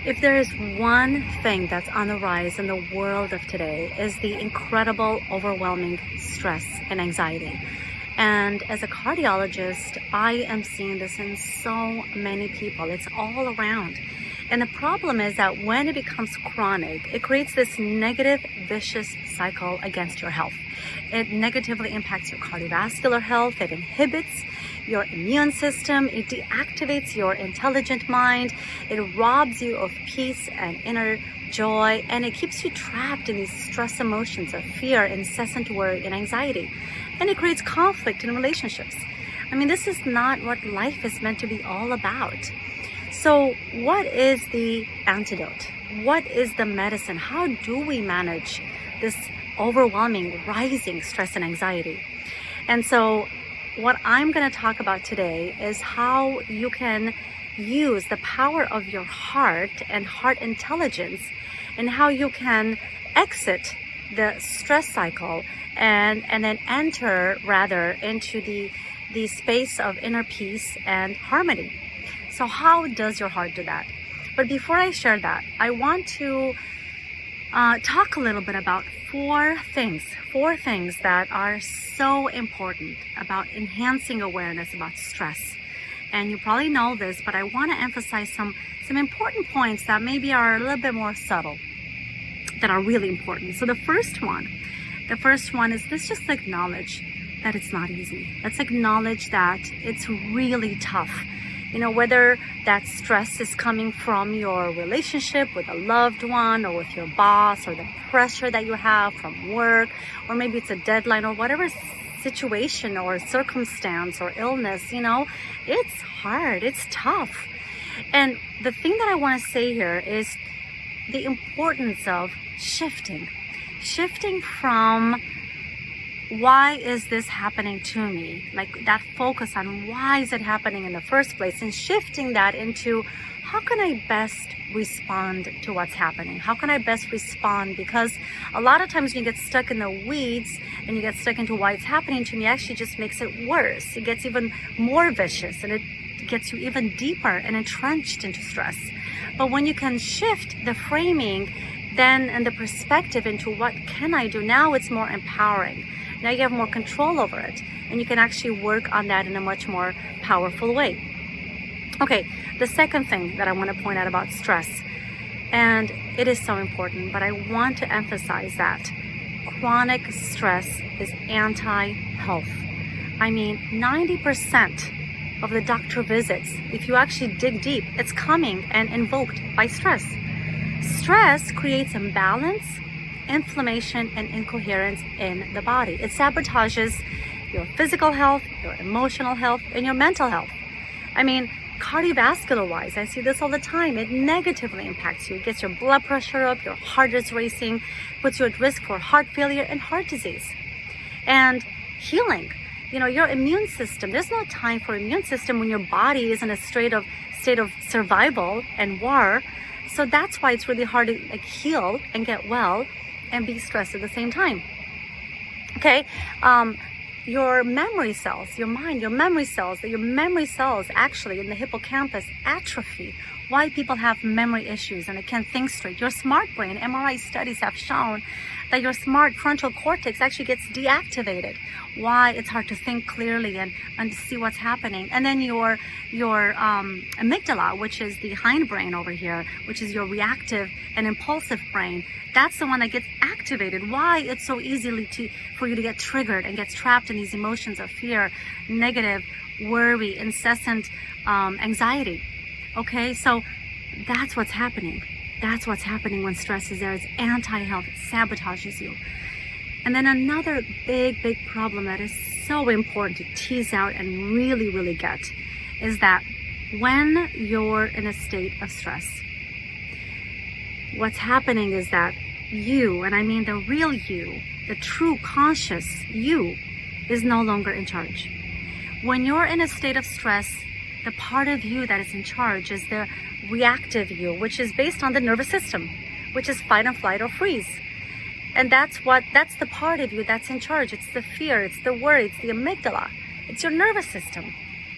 If there is one thing that's on the rise in the world of today, is the incredible, overwhelming stress and anxiety. And as a cardiologist, I am seeing this in so many people. It's all around. And the problem is that when it becomes chronic, it creates this negative, vicious cycle against your health. It negatively impacts your cardiovascular health. It inhibits your immune system. It deactivates your intelligent mind. It robs you of peace and inner joy. And it keeps you trapped in these stress emotions of fear, incessant worry, and anxiety. And it creates conflict in relationships. I mean, this is not what life is meant to be all about. So what is the antidote? What is the medicine? How do we manage this overwhelming, rising stress and anxiety? And so what I'm going to talk about today is how you can use the power of your heart and heart intelligence, and how you can exit the stress cycle and then enter rather into the space of inner peace and harmony. So how does your heart do that? But before I share that, I want to talk a little bit about four things that are so important about enhancing awareness about stress. And you probably know this, but I want to emphasize some important points that maybe are a little bit more subtle, that are really important. So the first one is, let's just acknowledge that it's not easy. Let's acknowledge that it's really tough. You know, whether that stress is coming from your relationship with a loved one, or with your boss, or the pressure that you have from work, or maybe it's a deadline, or whatever situation or circumstance or illness, you know, it's hard, it's tough. And the thing that I want to say here is the importance of shifting from why is this happening to me? Like that focus on why is it happening in the first place, and shifting that into how can I best respond to what's happening? How can I best respond? Because a lot of times when you get stuck in the weeds and you get stuck into why it's happening to me, it actually just makes it worse. It gets even more vicious, and it gets you even deeper and entrenched into stress. But when you can shift the framing then and the perspective into what can I do, now it's more empowering. Now you have more control over it, and you can actually work on that in a much more powerful way. Okay, the second thing that I want to point out about stress, and it is so important, but I want to emphasize that chronic stress is anti-health. I mean, 90% of the doctor visits, if you actually dig deep, it's coming and invoked by stress. Stress creates imbalance, inflammation, and incoherence in the body. It sabotages your physical health, your emotional health, and your mental health. I mean, cardiovascular wise, I see this all the time. It negatively impacts you. It gets your blood pressure up, your heart is racing, puts you at risk for heart failure and heart disease. And healing, you know, your immune system, there's no time for immune system when your body is in a state of survival and war. So that's why it's really hard to heal and get well and be stressed at the same time. Okay, your memory cells, your mind, your memory cells actually in the hippocampus atrophy. Why people have memory issues and they can't think straight. Your smart brain, MRI studies have shown that your smart frontal cortex actually gets deactivated. Why? It's hard to think clearly and to see what's happening. And then your amygdala, which is the hindbrain over here, which is your reactive and impulsive brain, that's the one that gets activated. Why? It's so easily for you to get triggered and get trapped in these emotions of fear, negative, worry, incessant anxiety. Okay, so that's what's happening. That's what's happening when stress is there. It's anti-health. It sabotages you. And then another big problem that is so important to tease out and really, really get is that when you're in a state of stress, what's happening is that you, and I mean the real you, the true conscious you, is no longer in charge. When you're in a state of stress, the part of you that is in charge is the reactive you, which is based on the nervous system, which is fight or flight or freeze. And that's the part of you that's in charge. It's the fear, it's the worry, it's the amygdala, it's your nervous system.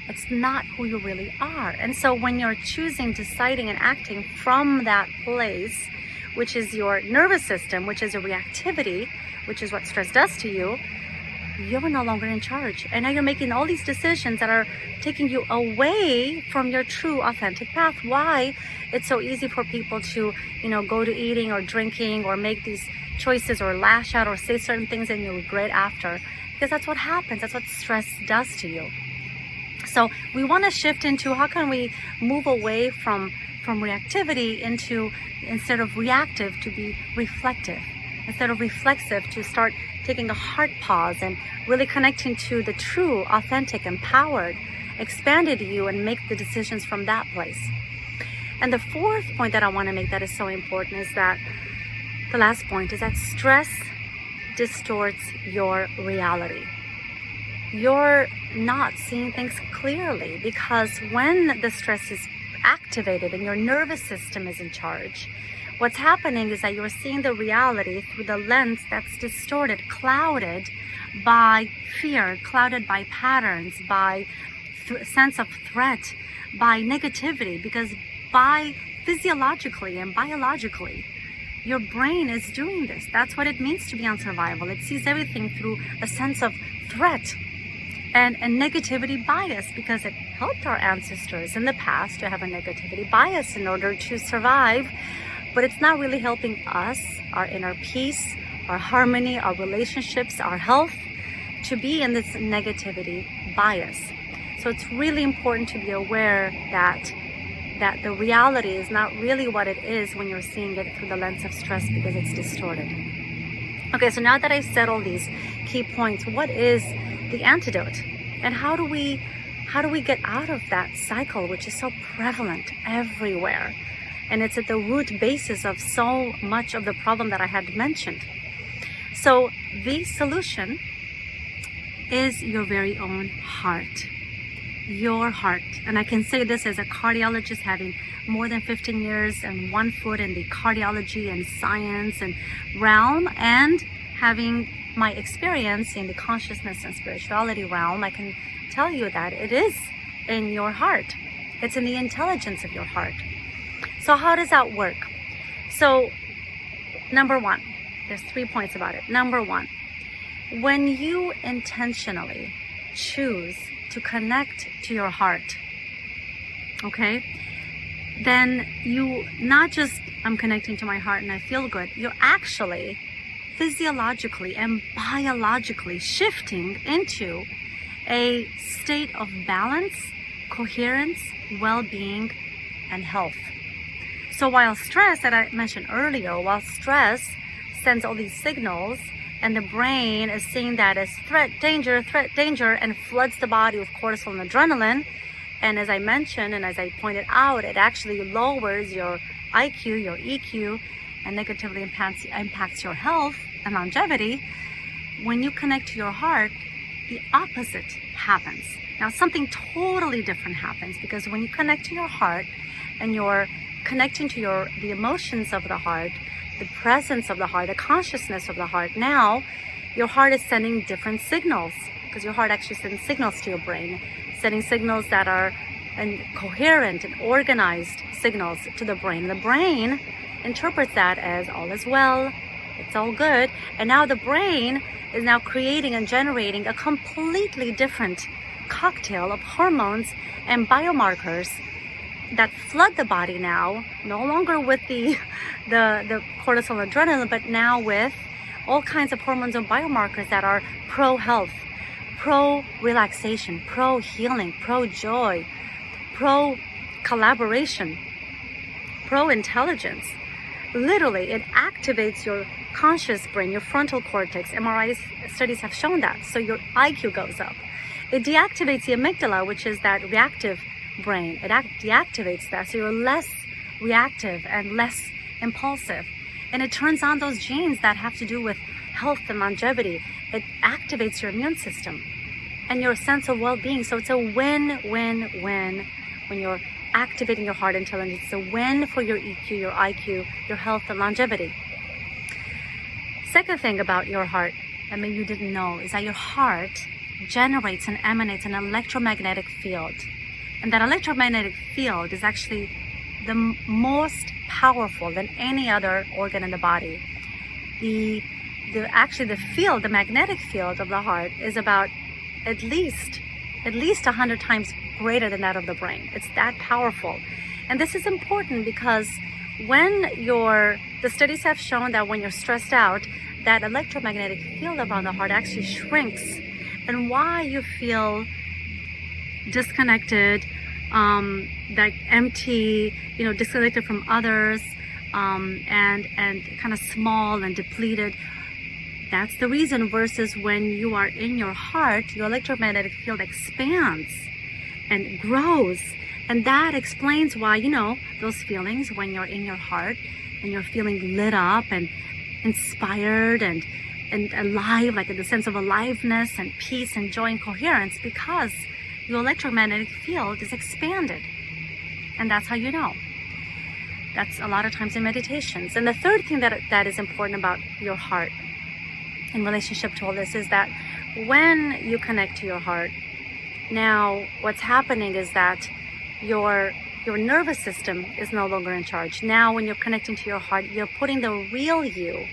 It's not who you really are. And so when you're choosing, deciding, and acting from that place, which is your nervous system, which is your reactivity, which is what stress does to you, you're no longer in charge. And now you're making all these decisions that are taking you away from your true authentic path. Why it's so easy for people to, go to eating or drinking or make these choices or lash out or say certain things and you regret after. Because that's what happens. That's what stress does to you. So we want to shift into how can we move away from reactivity into, instead of reactive, to be reflective. Instead of reflexive, to start taking a heart pause and really connecting to the true, authentic, empowered, expanded you and make the decisions from that place. And the fourth point that I want to make that is so important is that, the last point is that stress distorts your reality. You're not seeing things clearly because when the stress is activated and your nervous system is in charge, what's happening is that you're seeing the reality through the lens that's distorted, clouded by fear, clouded by patterns, by sense of threat, by negativity, because physiologically and biologically, your brain is doing this. That's what it means to be on survival. It sees everything through a sense of threat and negativity bias, because it helped our ancestors in the past to have a negativity bias in order to survive. But it's not really helping us, our inner peace, our harmony, our relationships, our health, to be in this negativity bias. So it's really important to be aware that the reality is not really what it is when you're seeing it through the lens of stress, because it's distorted. Okay, so now that I've said all these key points, what is the antidote? And how do we get out of that cycle, which is so prevalent everywhere? And it's at the root basis of so much of the problem that I had mentioned. So the solution is your very own heart. Your heart. And I can say this as a cardiologist, having more than 15 years and 1 foot in the cardiology and science and realm, and having my experience in the consciousness and spirituality realm. I can tell you that it is in your heart. It's in the intelligence of your heart. So how does that work? So number one, there's 3 points about it. Number one, when you intentionally choose to connect to your heart, okay, then you not just, I'm connecting to my heart and I feel good, you're actually physiologically and biologically shifting into a state of balance, coherence, well-being, and health. So while stress, that I mentioned earlier, while stress sends all these signals and the brain is seeing that as threat, danger, and floods the body with cortisol and adrenaline, and as I mentioned and as I pointed out, it actually lowers your IQ, your EQ, and negatively impacts your health and longevity. When you connect to your heart, the opposite happens. Now something totally different happens, because when you connect to your heart and you're connecting to the emotions of the heart, the presence of the heart, the consciousness of the heart, now your heart is sending different signals, because your heart actually sends signals to your brain, sending signals that are coherent and organized signals to the brain. The brain interprets that as all is well, it's all good, and now the brain is now creating and generating a completely different cocktail of hormones and biomarkers that flood the body now, no longer with the cortisol and adrenaline, but now with all kinds of hormones and biomarkers that are pro-health, pro-relaxation, pro-healing, pro-joy, pro-collaboration, pro-intelligence. Literally, it activates your conscious brain, your frontal cortex. MRI studies have shown that. So your IQ goes up. It deactivates the amygdala, which is that reactive brain. It deactivates that, so you're less reactive and less impulsive. And it turns on those genes that have to do with health and longevity. It activates your immune system and your sense of well-being. So it's a win-win-win when you're activating your heart intelligence. It's a win for your EQ, your IQ, your health and longevity. Second thing about your heart that maybe you didn't know is that your heart generates and emanates an electromagnetic field. And that electromagnetic field is actually the most powerful than any other organ in the body. The magnetic field of the heart is about at least 100 times greater than that of the brain. It's that powerful. And this is important because the studies have shown that when you're stressed out, that electromagnetic field around the heart actually shrinks. And why you feel disconnected, like empty, disconnected from others, and kind of small and depleted. That's the reason, versus when you are in your heart, your electromagnetic field expands and grows. And that explains why, those feelings when you're in your heart and you're feeling lit up and inspired and alive, like in the sense of aliveness and peace and joy and coherence, because your electromagnetic field is expanded. And that's how you know. That's a lot of times in meditations. And the third thing that is important about your heart in relationship to all this is that when you connect to your heart, now what's happening is that your nervous system is no longer in charge. Now when you're connecting to your heart, you're putting the real you,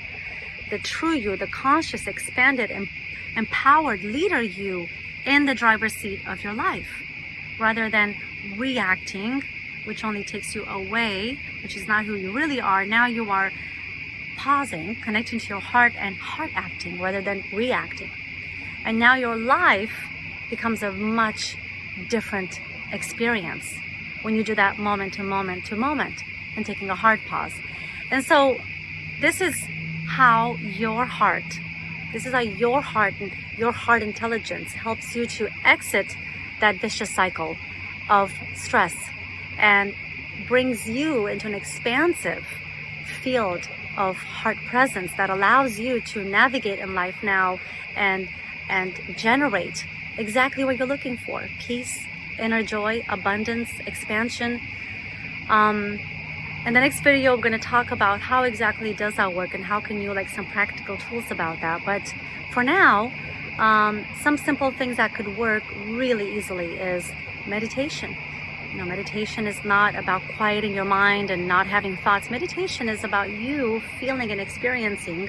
the true you, the conscious, expanded, and empowered leader you in the driver's seat of your life, rather than reacting, which only takes you away, which is not who you really are. Now you are pausing, connecting to your heart, and heart acting rather than reacting. And now your life becomes a much different experience when you do that moment to moment to moment and taking a hard pause. And so this is how your heart and your heart intelligence helps you to exit that vicious cycle of stress and brings you into an expansive field of heart presence that allows you to navigate in life now and generate exactly what you're looking for: peace, inner joy, abundance, expansion. In the next video, we're going to talk about how exactly does that work and how can you some practical tools about that. But for now, some simple things that could work really easily is meditation. Meditation is not about quieting your mind and not having thoughts. Meditation is about you feeling and experiencing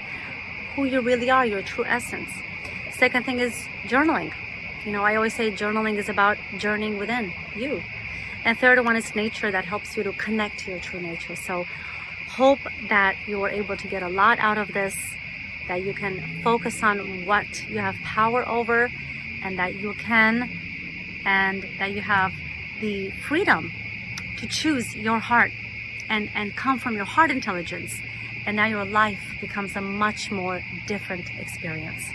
who you really are, your true essence. Second thing is journaling. I always say journaling is about journeying within you. And third one is nature, that helps you to connect to your true nature. So hope that you were able to get a lot out of this, that you can focus on what you have power over, and that you have the freedom to choose your heart and come from your heart intelligence. And now your life becomes a much more different experience.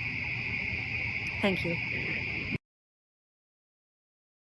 Thank you.